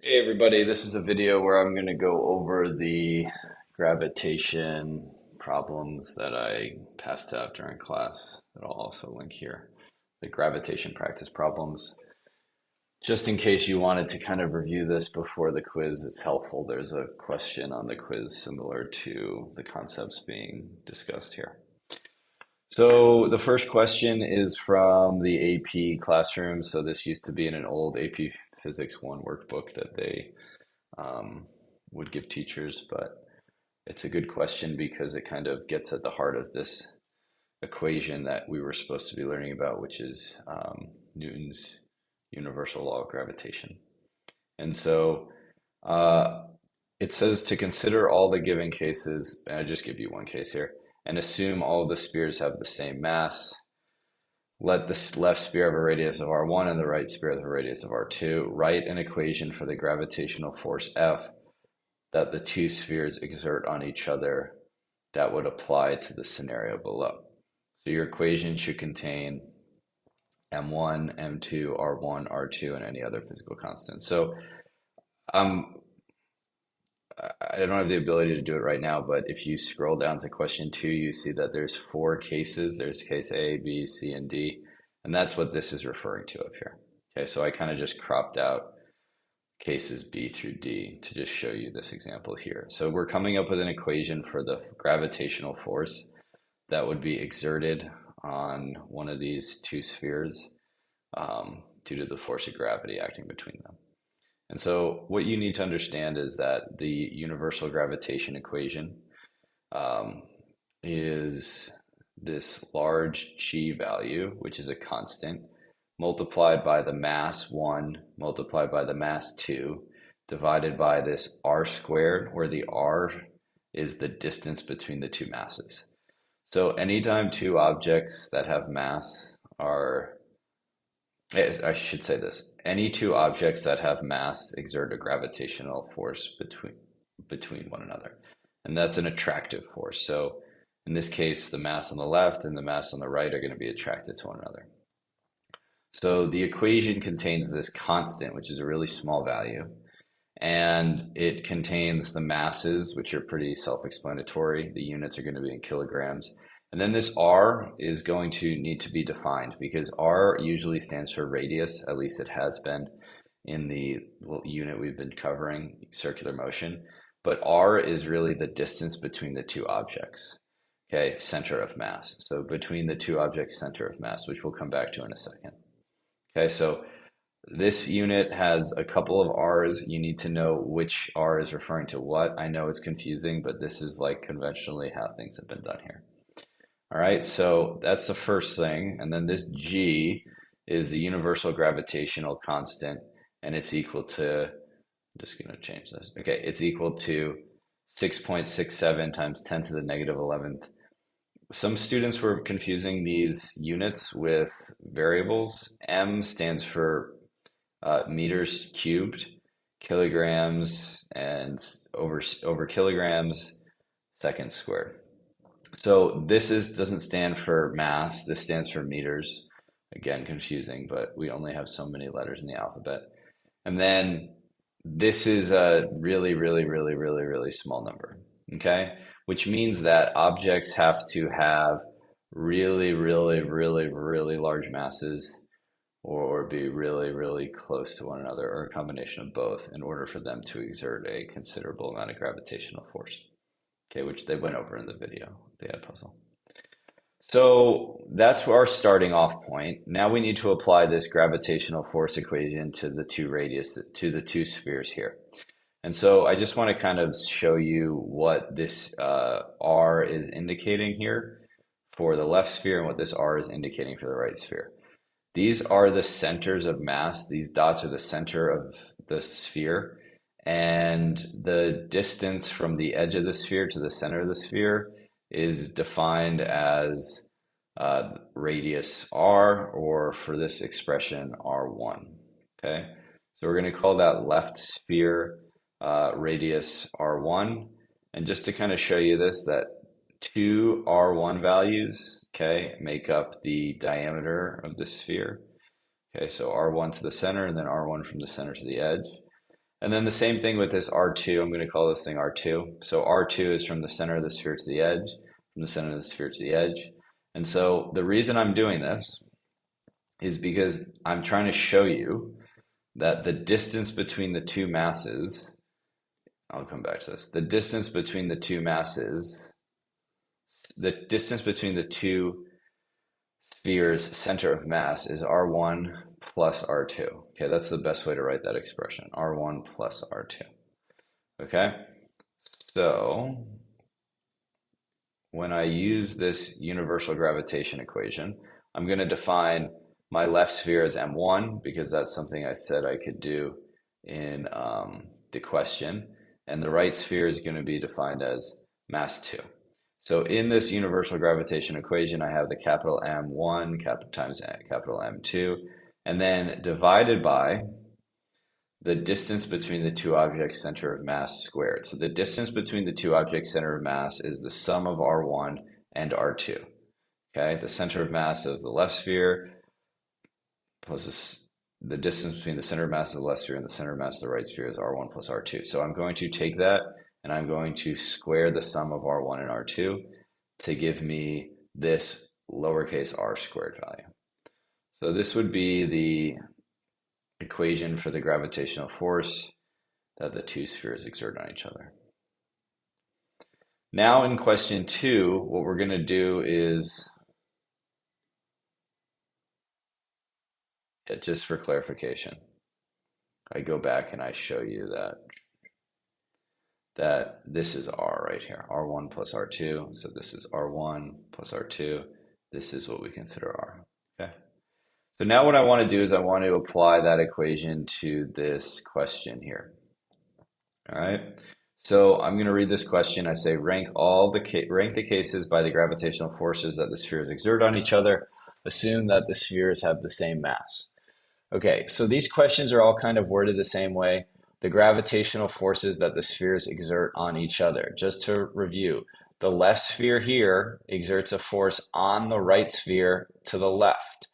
Hey everybody, this is a video where I'm going to go over the gravitation problems that I passed out during class. That I'll also link here. The gravitation practice problems. Just in case you wanted to kind of review this before the quiz, it's helpful. There's a question on the quiz similar to the concepts being discussed here. So the first question is from the AP classroom. So this used to be in an old AP Physics 1 workbook that they would give teachers, but it's a good question because it kind of gets at the heart of this equation that we were supposed to be learning about, which is Newton's universal law of gravitation. And so it says to consider all the given cases, and I just give you one case here, and assume all the spheres have the same mass. Let the left sphere have a radius of r1 and the right sphere have a radius of r2. Write an equation for the gravitational force F that the two spheres exert on each other that would apply to the scenario below. So your equation should contain m1, m2, r1, r2, and any other physical constant. So um, I don't have the ability to do it right now, but if you scroll down to question 2, you see that there's 4 cases. There's case A, B, C, and D, and that's what this is referring to up here. Okay, so I kind of just cropped out cases B through D to just show you this example here. So we're coming up with an equation for the gravitational force that would be exerted on one of these two spheres due to the force of gravity acting between them. And so what you need to understand is that the universal gravitation equation is this large g value, which is a constant, multiplied by the mass 1 multiplied by the mass 2 divided by this r squared, where the r is the distance between the two masses. So anytime two objects that have mass are, I should say this, any two objects that have mass exert a gravitational force between one another. And that's an attractive force. So in this case, the mass on the left and the mass on the right are going to be attracted to one another. So the equation contains this constant, which is a really small value, and it contains the masses, which are pretty self-explanatory. The units are going to be in kilograms. And then this R is going to need to be defined because R usually stands for radius, at least it has been in the unit we've been covering, circular motion. But R is really the distance between the two objects, okay, center of mass. So between the two objects' center of mass, which we'll come back to in a second. Okay, so this unit has a couple of R's. You need to know which R is referring to what. I know it's confusing, but this is like conventionally how things have been done here. All right, so that's the first thing. And then this G is the universal gravitational constant, and it's equal to, I'm just going to change this. Okay, it's equal to 6.67 times 10 to the negative 11th. Some students were confusing these units with variables. M stands for meters cubed, kilograms, and over kilograms, seconds squared. So this doesn't stand for mass. This stands for meters. Again, confusing, but we only have so many letters in the alphabet. And then this is a really, really, really, really, really small number. Okay, which means that objects have to have really, really, really, really large masses or be really, really close to one another, or a combination of both, in order for them to exert a considerable amount of gravitational force. Okay, which they went over in the video, the ad puzzle. So that's our starting off point. Now we need to apply this gravitational force equation to the two spheres here. And so I just want to kind of show you what this R is indicating here for the left sphere and what this R is indicating for the right sphere. These are the centers of mass. These dots are the center of the sphere. And the distance from the edge of the sphere to the center of the sphere is defined as radius r, or for this expression, r1. Okay, so we're going to call that left sphere radius r1. And just to kind of show you this, that two r1 values, okay, make up the diameter of the sphere. Okay, so r1 to the center and then r1 from the center to the edge. And then the same thing with this R2. I'm going to call this thing R2. So R2 is from the center of the sphere to the edge, from the center of the sphere to the edge. And so the reason I'm doing this is because I'm trying to show you that the distance between the two masses, I'll come back to this, the distance between the two masses, the distance between the two sphere's center of mass is R1 plus R2. Okay, that's the best way to write that expression, R1 plus R2. Okay, so when I use this universal gravitation equation, I'm going to define my left sphere as M1 because that's something I said I could do in the question. And the right sphere is going to be defined as mass 2. So in this universal gravitation equation, I have the capital M1 times capital M2, and then divided by the distance between the two objects' center of mass squared. So the distance between the two objects' center of mass is the sum of R1 and R2. Okay, the center of mass of the left sphere plus the distance between the center of mass of the left sphere and the center of mass of the right sphere is R1 plus R2. So I'm going to take that and I'm going to square the sum of R1 and R2 to give me this lowercase r squared value. So this would be the equation for the gravitational force that the two spheres exert on each other. Now in question 2, what we're going to do is, just for clarification, I go back and I show you that this is R right here, R1 plus R2. So this is R1 plus R2. This is what we consider R. Okay. So now what I want to do is I want to apply that equation to this question here. All right. So I'm going to read this question. I say rank the cases by the gravitational forces that the spheres exert on each other. Assume that the spheres have the same mass. Okay, so these questions are all kind of worded the same way. The gravitational forces that the spheres exert on each other. Just to review, the left sphere here exerts a force on the right sphere to the left.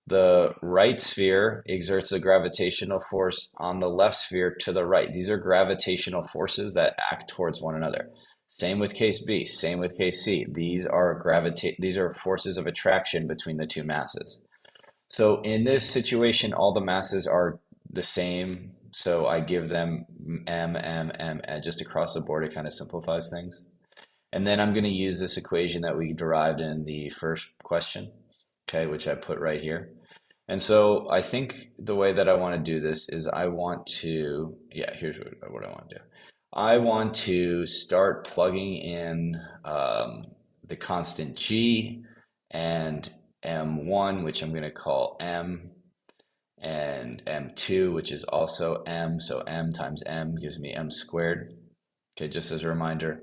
The right sphere exerts a gravitational force on the left sphere to the right. These are gravitational forces that act towards one another. Same with case B, same with case C. These are forces of attraction between the two masses. So in this situation, all the masses are the same. So I give them m, just across the board. It kind of simplifies things. And then I'm going to use this equation that we derived in the first question, okay, which I put right here. And so I think the way that I want to do this is I want to, here's what I want to do. I want to start plugging in the constant g and m1, which I'm going to call m, and m2, which is also m. So m times m gives me m squared. Okay, just as a reminder,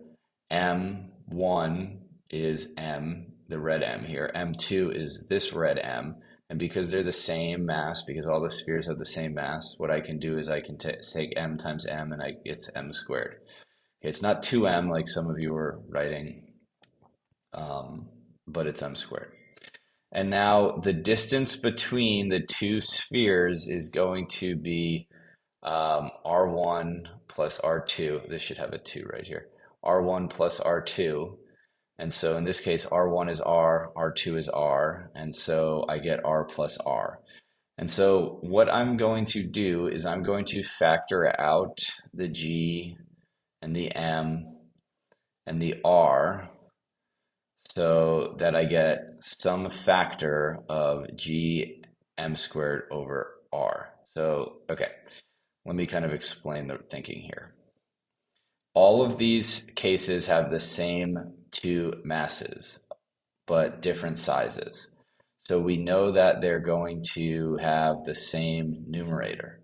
m1 is m, the red m here. m2 is this red m. And because they're the same mass, because all the spheres have the same mass, what I can do is I can take m times m and it's m squared. Okay, it's not 2m like some of you were writing, but it's m squared. And now the distance between the two spheres is going to be R1 plus R2. This should have a 2 right here. R1 plus R2. And so in this case, R1 is R, R2 is R, and so I get R plus R. And so what I'm going to do is I'm going to factor out the G and the M and the R so that I get some factor of G M squared over R. So, okay, let me kind of explain the thinking here. All of these cases have the same two masses, but different sizes. So we know that they're going to have the same numerator,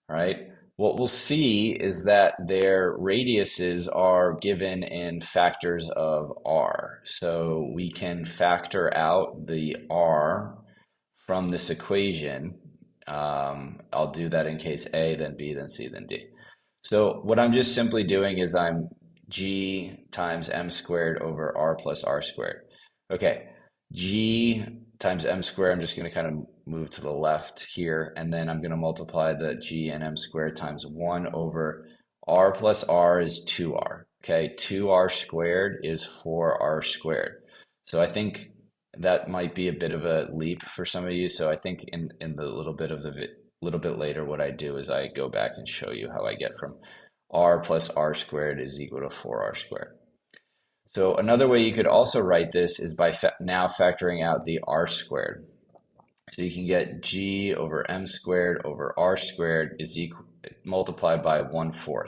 right? What we'll see is that their radiuses are given in factors of r. So we can factor out the r from this equation. I'll do that in case A, then B, then C, then D. So what I'm just simply doing is I'm G times M squared over R plus R squared. Okay, G times M squared, I'm just going to kind of move to the left here, and then I'm going to multiply the g and m squared times 1 over r plus r is 2r. Okay, 2r squared is 4r squared. So I think that might be a bit of a leap for some of you. So I think in the little bit later, what I do is I go back and show you how I get from r plus r squared is equal to 4r squared. So another way you could also write this is by now factoring out the r squared. So you can get g over m squared over r squared is equal multiplied by 1/4.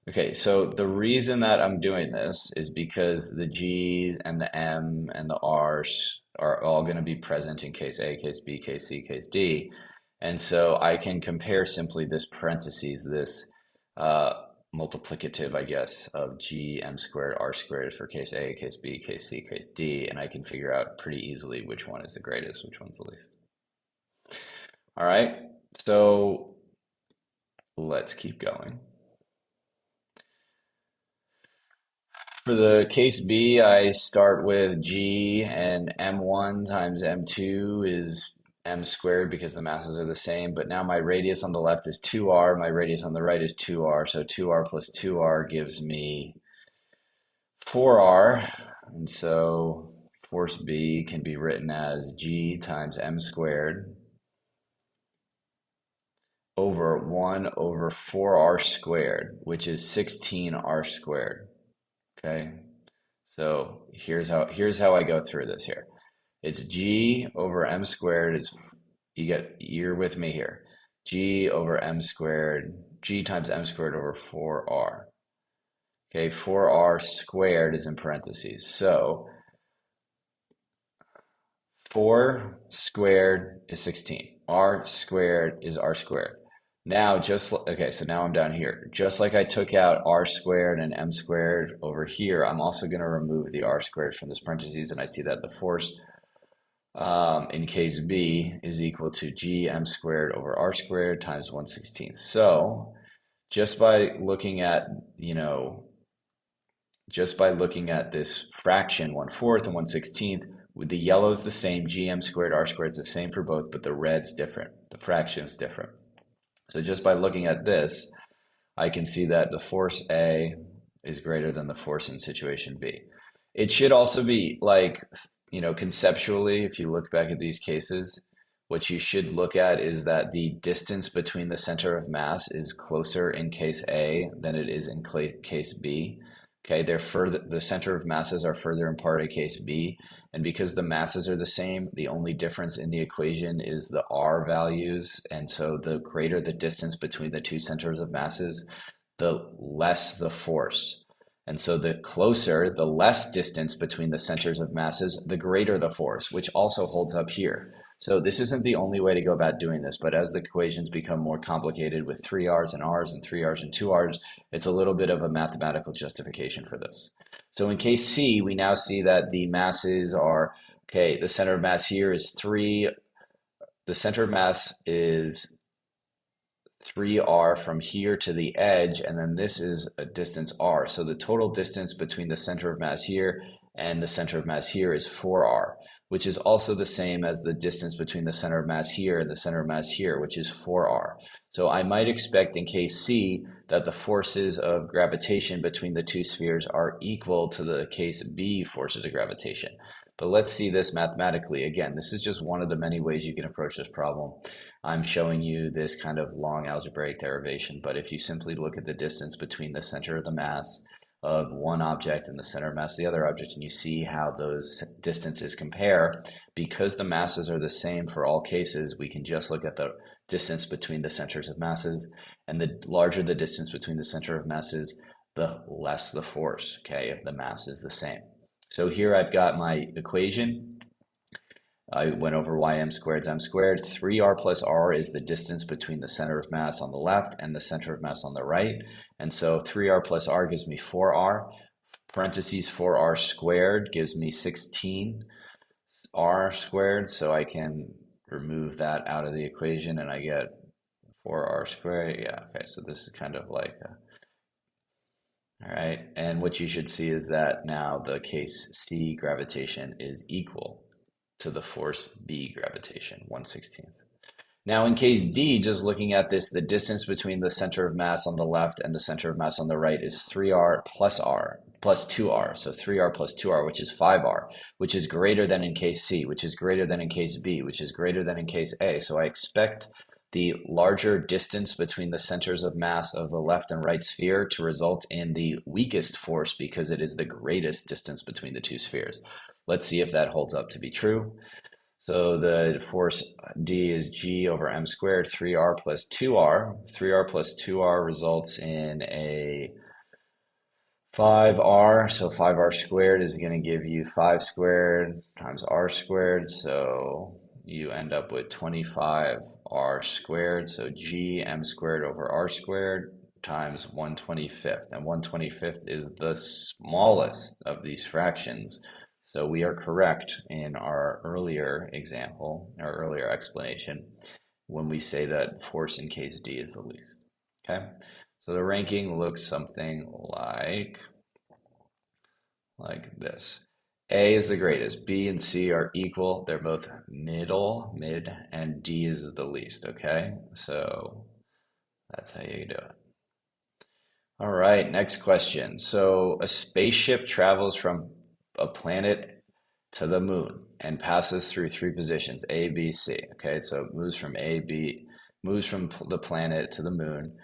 Okay, so the reason that I'm doing this is because the g's and the m and the r's are all going to be present in case A, case B, case C, case D. And so I can compare simply this parentheses, this multiplicative, I guess, of g m squared r squared for case A, case B, case C, case D, and I can figure out pretty easily which one is the greatest, which one's the least. All right, so let's keep going. For the case B, I start with g and m1 times m2 is m squared because the masses are the same, but now my radius on the left is 2r, my radius on the right is 2r, so 2r plus 2r gives me 4r, and so force B can be written as g times m squared over 1 over 4r squared, which is 16r squared. Okay, so here's how I go through this here. It's g over m squared is, you're with me here. G over m squared, g times m squared over 4r. Okay, 4r squared is in parentheses. So 4 squared is 16. R squared is r squared. Now, okay, so now I'm down here. Just like I took out r squared and m squared over here, I'm also going to remove the r squared from this parentheses, and I see that the force in case B is equal to g m squared over r squared times 1/16. So just by looking at, this fraction 1/4 and 1/16, with the yellow's the same, g m squared r squared is the same for both, but the red's different. The fraction is different. So just by looking at this, I can see that the force A is greater than the force in situation B. It should also be like, conceptually, if you look back at these cases, what you should look at is that the distance between the center of mass is closer in case A than it is in case B. Okay, the center of masses are further apart in case B, and because the masses are the same, the only difference in the equation is the r values, and so the greater the distance between the two centers of masses, the less the force. And so the closer, the less distance between the centers of masses, the greater the force, which also holds up here. So this isn't the only way to go about doing this, but as the equations become more complicated with 3r's and r's and 3r's and 2r's, it's a little bit of a mathematical justification for this. So in case C, we now see that the masses are, okay, the center of mass here is 3, the center of mass is 3r from here to the edge, and then this is a distance r. So the total distance between the center of mass here and the center of mass here is 4r, which is also the same as the distance between the center of mass here and the center of mass here, which is 4r. So I might expect in case C that the forces of gravitation between the two spheres are equal to the case B forces of gravitation. But let's see this mathematically. Again, this is just one of the many ways you can approach this problem. I'm showing you this kind of long algebraic derivation, but if you simply look at the distance between the center of the mass of one object and the center of mass of the other object, and you see how those distances compare, because the masses are the same for all cases, we can just look at the distance between the centers of masses, and the larger the distance between the center of masses, the less the force, okay, if the mass is the same. So here I've got my equation. I went over ym squared is m squared. 3r plus r is the distance between the center of mass on the left and the center of mass on the right. And so 3r plus r gives me 4r. Parentheses 4r squared gives me 16r squared. So I can remove that out of the equation and I get 4r squared. Yeah, okay, so this is kind of like all right, and what you should see is that now the case C gravitation is equal to the force B, gravitation, 1/16. Now in case D, just looking at this, the distance between the center of mass on the left and the center of mass on the right is 3r plus 2r. So 3r plus 2r, which is 5r, which is greater than in case C, which is greater than in case B, which is greater than in case A. So I expect the larger distance between the centers of mass of the left and right sphere to result in the weakest force because it is the greatest distance between the two spheres. Let's see if that holds up to be true. So the force D is G over m squared, 3r plus 2r. 3r plus 2r results in a 5r. So 5r squared is going to give you 5 squared times r squared. So you end up with 25r squared. So G m squared over r squared times 1/25th. And 1/25th is the smallest of these fractions. So we are correct in our earlier example, our earlier explanation, when we say that force in case D is the least. Okay, so the ranking looks something like this. A is the greatest, B and C are equal, they're both mid, and D is the least, okay? So that's how you do it. All right, next question. So a spaceship travels from a planet to the moon and passes through 3 positions, A, B, C. Okay, so it moves from the planet to the moon.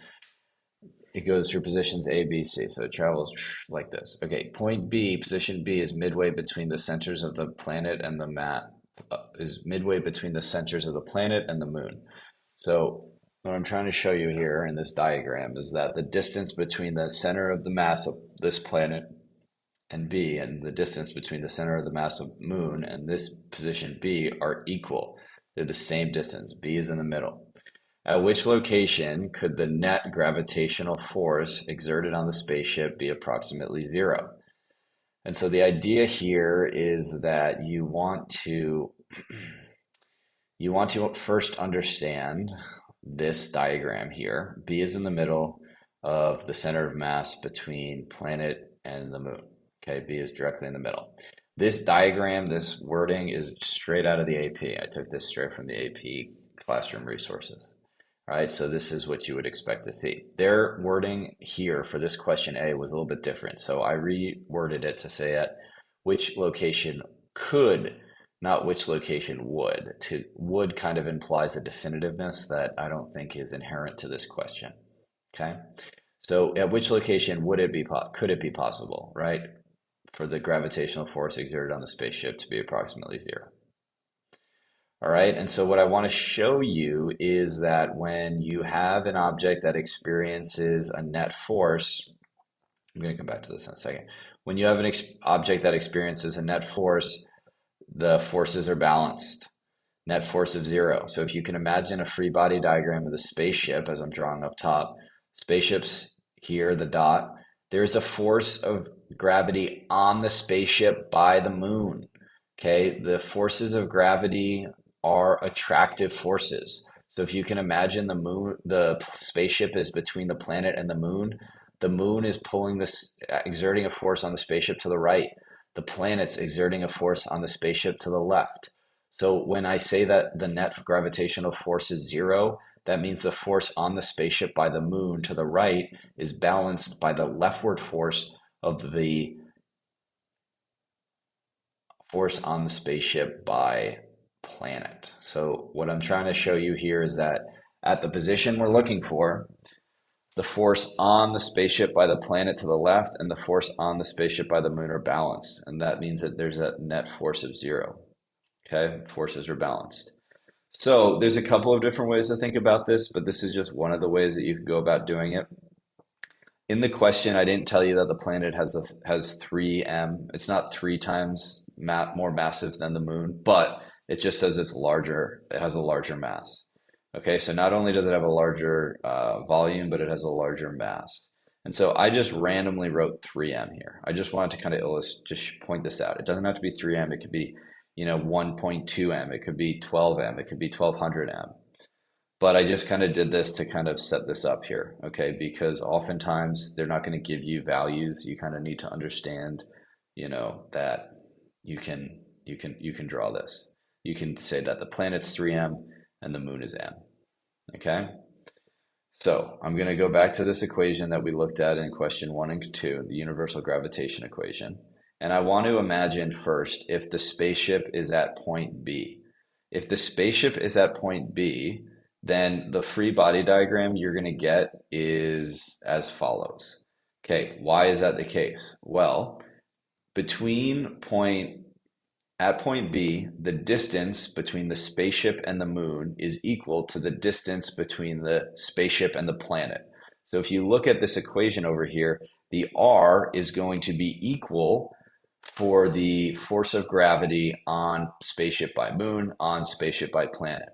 It goes through positions A, B, C. So it travels like this. Okay, point B, position B is midway between the centers of the planet and the moon. So what I'm trying to show you here in this diagram is that the distance between the center of the mass of this planet and B and the distance between the center of the mass of moon and this position B are equal. They're the same distance. B is in the middle. At which location could the net gravitational force exerted on the spaceship be approximately 0? And so the idea here is that you want to first understand this diagram here. B is in the middle of the center of mass between planet and the moon. Okay, B is directly in the middle. This diagram, this wording is straight out of the AP. I took this straight from the AP classroom resources. All right, so this is what you would expect to see. Their wording here for this question A was a little bit different. So I reworded it to say at which location could, not which location would. Would kind of implies a definitiveness that I don't think is inherent to this question. Okay, so at which location could it be possible, right, for the gravitational force exerted on the spaceship to be approximately 0? All right, and so what I want to show you is that when you have an object that experiences a net force, I'm going to come back to this in a second. When you have an object that experiences a net force, the forces are balanced. Net force of 0. So if you can imagine a free body diagram of the spaceship, as I'm drawing up top, spaceship's here, the dot, there's a force of gravity on the spaceship by the moon. Okay, the forces of gravity are attractive forces. So if you can imagine the spaceship is between the planet and the moon is exerting a force on the spaceship to the right. The planet's exerting a force on the spaceship to the left. So when I say that the net gravitational force is 0, that means the force on the spaceship by the moon to the right is balanced by the leftward force of the force on the spaceship by planet. So what I'm trying to show you here is that at the position we're looking for, the force on the spaceship by the planet to the left and the force on the spaceship by the moon are balanced. And that means that there's a net force of 0. Okay, forces are balanced. So there's a couple of different ways to think about this, but this is just one of the ways that you can go about doing it. In the question, I didn't tell you that the planet has 3m. It's not 3 times more massive than the moon, but it just says it's larger. It has a larger mass. Okay, so not only does it have a larger volume, but it has a larger mass. And so I just randomly wrote 3m here. I just wanted to kind of just point this out. It doesn't have to be 3m. It could be 1.2m. It could be 12m. It could be 1200m. But I just kind of did this to kind of set this up here, okay? Because oftentimes they're not going to give you values. You kind of need to understand, that you can draw this. You can say that the planet's 3m and the moon is m. Okay? So I'm going to go back to this equation that we looked at in question 1 and 2, the universal gravitation equation. And I want to imagine first if the spaceship is at point B. If the spaceship is at point B, then the free body diagram you're going to get is as follows. Okay, why is that the case? Well, at point B, the distance between the spaceship and the moon is equal to the distance between the spaceship and the planet. So if you look at this equation over here, the R is going to be equal for the force of gravity on spaceship by moon, on spaceship by planet.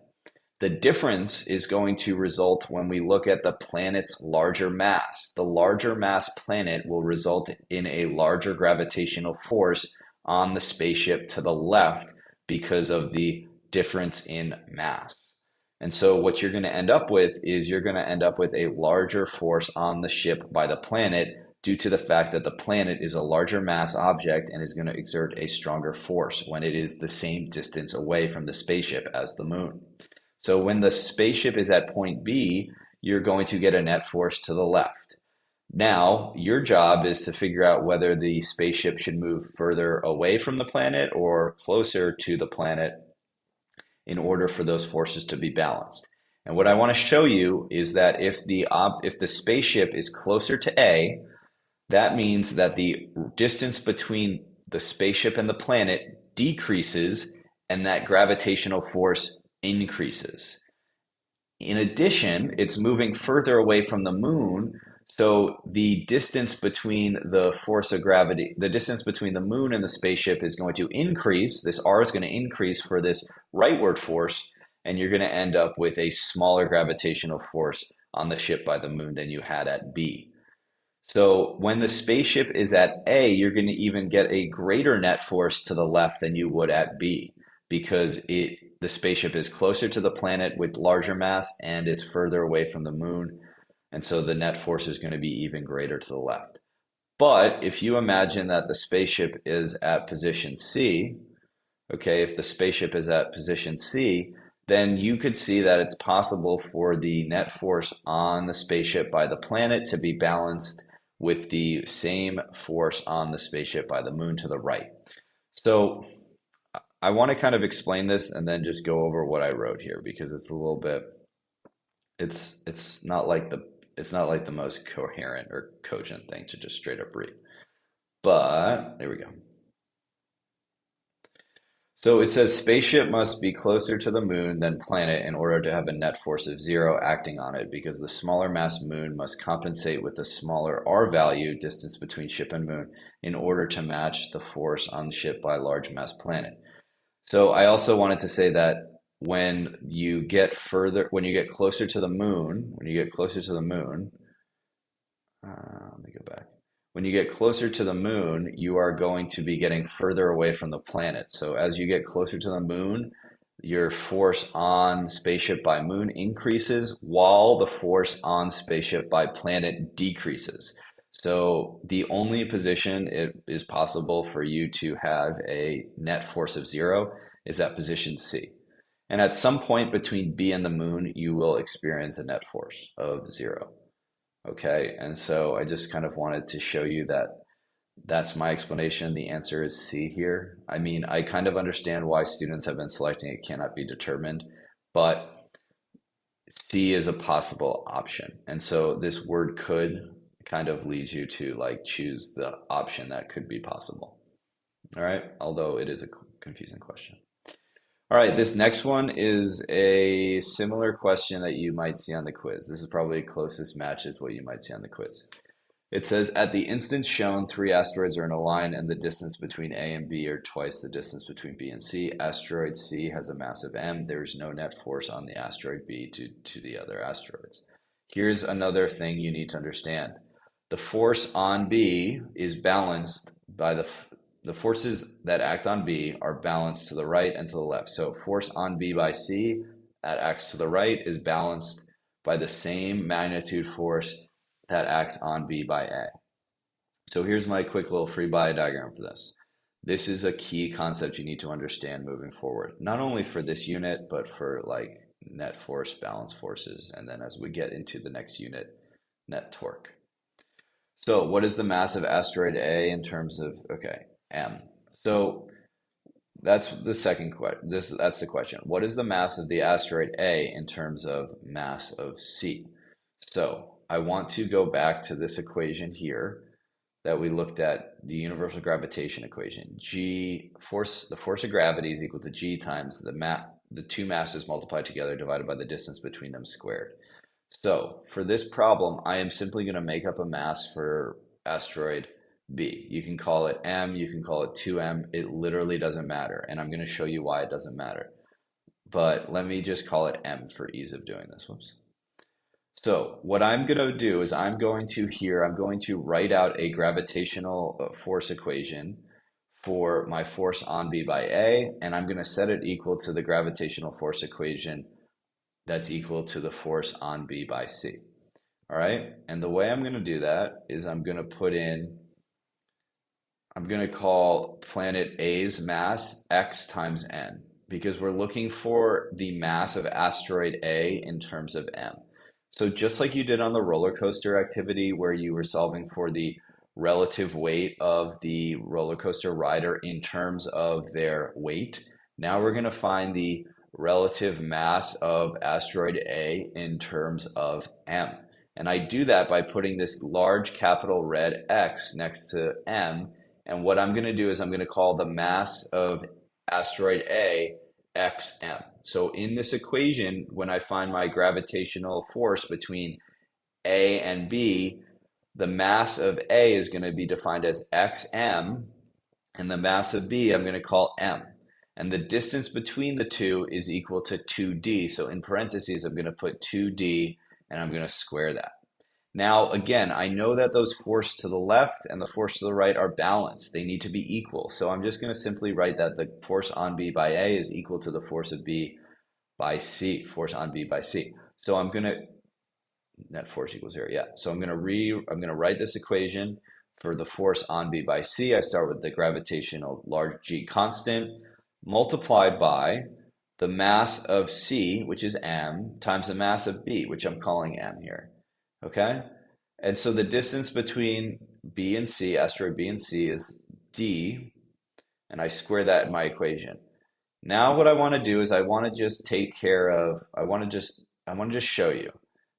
The difference is going to result when we look at the planet's larger mass. The larger mass planet will result in a larger gravitational force on the spaceship to the left because of the difference in mass. And so what you're going to end up with is you're going to end up with a larger force on the ship by the planet due to the fact that the planet is a larger mass object and is going to exert a stronger force when it is the same distance away from the spaceship as the moon. So when the spaceship is at point B, you're going to get a net force to the left. Now, your job is to figure out whether the spaceship should move further away from the planet or closer to the planet in order for those forces to be balanced. And what I want to show you is that if the spaceship is closer to A, that means that the distance between the spaceship and the planet decreases and that gravitational force increases. In addition, it's moving further away from the moon, so the distance between the force of gravity, the distance between the moon and the spaceship is going to increase. This R is going to increase for this rightward force, and you're going to end up with a smaller gravitational force on the ship by the moon than you had at B. So when the spaceship is at A, you're going to even get a greater net force to the left than you would at B because the spaceship is closer to the planet with larger mass and it's further away from the moon. And so the net force is going to be even greater to the left. But if you imagine that the spaceship is at position C, okay, if the spaceship is at position C, then you could see that it's possible for the net force on the spaceship by the planet to be balanced with the same force on the spaceship by the moon to the right. So I want to kind of explain this and then just go over what I wrote here because it's a little bit, it's not like the most coherent or cogent thing to just straight up read. But there we go. So it says spaceship must be closer to the moon than planet in order to have a net force of 0 acting on it because the smaller mass moon must compensate with the smaller R value, distance between ship and moon, in order to match the force on the ship by a large mass planet. So I also wanted to say that when you get closer to the moon, let me go back. When you get closer to the moon, you are going to be getting further away from the planet. So as you get closer to the moon, your force on spaceship by moon increases while the force on spaceship by planet decreases. So the only position it is possible for you to have a net force of 0 is at position C. And at some point between B and the moon, you will experience a net force of 0. Okay, and so I just kind of wanted to show you that that's my explanation. The answer is C here. I mean, I kind of understand why students have been selecting it cannot be determined, but C is a possible option. And so this word could kind of leads you to like choose the option that could be possible. All right, although it is a confusing question. All right, this next one is a similar question that you might see on the quiz. This is probably closest matches what you might see on the quiz. It says, at the instance shown, 3 asteroids are in a line and the distance between A and B are twice the distance between B and C. Asteroid C has a mass of m. There is no net force on the asteroid B to the other asteroids. Here's another thing you need to understand. The force on B is balanced by the forces that act on B are balanced to the right and to the left. So force on B by C that acts to the right is balanced by the same magnitude force that acts on B by A. So here's my quick little free body diagram for this. This is a key concept you need to understand moving forward, not only for this unit, but for like net force, balance forces, and then as we get into the next unit, net torque. So what is the mass of asteroid A in terms of, okay, M. So that's the second question. That's the question. What is the mass of the asteroid A in terms of mass of C? So I want to go back to this equation here that we looked at, the universal gravitation equation. The force of gravity is equal to G times the two masses multiplied together divided by the distance between them squared. So for this problem, I am simply going to make up a mass for asteroid B. You can call it M, you can call it 2M. It literally doesn't matter. And I'm going to show you why it doesn't matter. But let me just call it M for ease of doing this. Whoops. So what I'm going to do is I'm going to write out a gravitational force equation for my force on B by A, and I'm going to set it equal to the gravitational force equation that's equal to the force on B by C. All right, and the way I'm going to do that is I'm going to call planet A's mass X times N, because we're looking for the mass of asteroid A in terms of M. So just like you did on the roller coaster activity where you were solving for the relative weight of the roller coaster rider in terms of their weight, now we're going to find the relative mass of asteroid A in terms of M. And I do that by putting this large capital red X next to M. And what I'm going to do is I'm going to call the mass of asteroid A xm. So in this equation, when I find my gravitational force between A and B, the mass of A is going to be defined as xm, and the mass of B I'm going to call m. And the distance between the two is equal to 2d. So in parentheses, I'm going to put 2d, and I'm going to square that. Now, again, I know that those force to the left and the force to the right are balanced. They need to be equal. So I'm just going to simply write that the force on B by A is equal to the force of B by C, force on B by C. So I'm going to, net force equals 0, yeah. So I'm going to write this equation for the force on B by C. I start with the gravitational large G constant multiplied by the mass of C, which is m, times the mass of B, which I'm calling m here. Okay, and so the distance between B and C, asteroid B and C, is d, and I square that in my equation. Now what I want to do is I want to just show you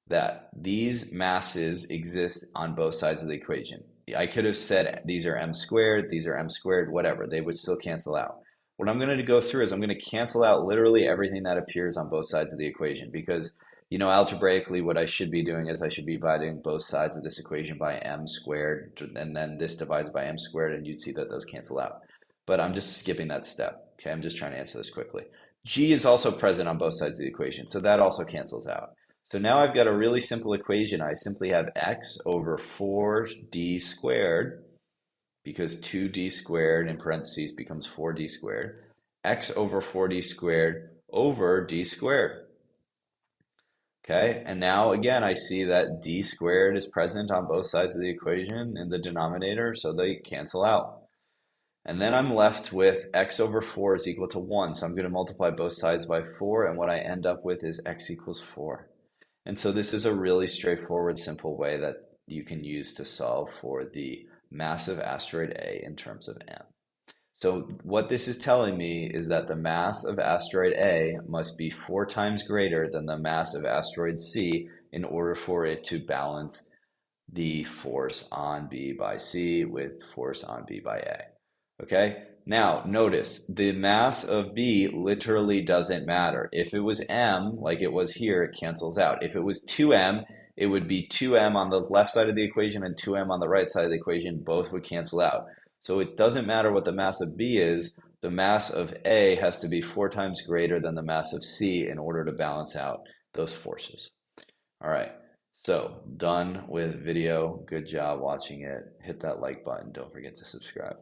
that these masses exist on both sides of the equation. I could have said these are m squared, these are m squared, whatever. They would still cancel out. What I'm going to go through is I'm going to cancel out literally everything that appears on both sides of the equation, because algebraically, what I should be doing is I should be dividing both sides of this equation by m squared, and then this divides by m squared, and you'd see that those cancel out. But I'm just skipping that step. Okay, I'm just trying to answer this quickly. G is also present on both sides of the equation, so that also cancels out. So now I've got a really simple equation. I simply have x over 4d squared, because 2d squared in parentheses becomes 4d squared, x over 4d squared over d squared. Okay, and now again, I see that d squared is present on both sides of the equation in the denominator, so they cancel out. And then I'm left with x over 4 is equal to 1, so I'm going to multiply both sides by 4, and what I end up with is x equals 4. And so this is a really straightforward, simple way that you can use to solve for the massive asteroid A in terms of m. So what this is telling me is that the mass of asteroid A must be 4 times greater than the mass of asteroid C in order for it to balance the force on B by C with force on B by A. Okay, now notice the mass of B literally doesn't matter. If it was M, like it was here, it cancels out. If it was 2M, it would be 2M on the left side of the equation and 2M on the right side of the equation. Both would cancel out. So it doesn't matter what the mass of B is. The mass of A has to be 4 times greater than the mass of C in order to balance out those forces. All right, so done with video. Good job watching it. Hit that like button. Don't forget to subscribe.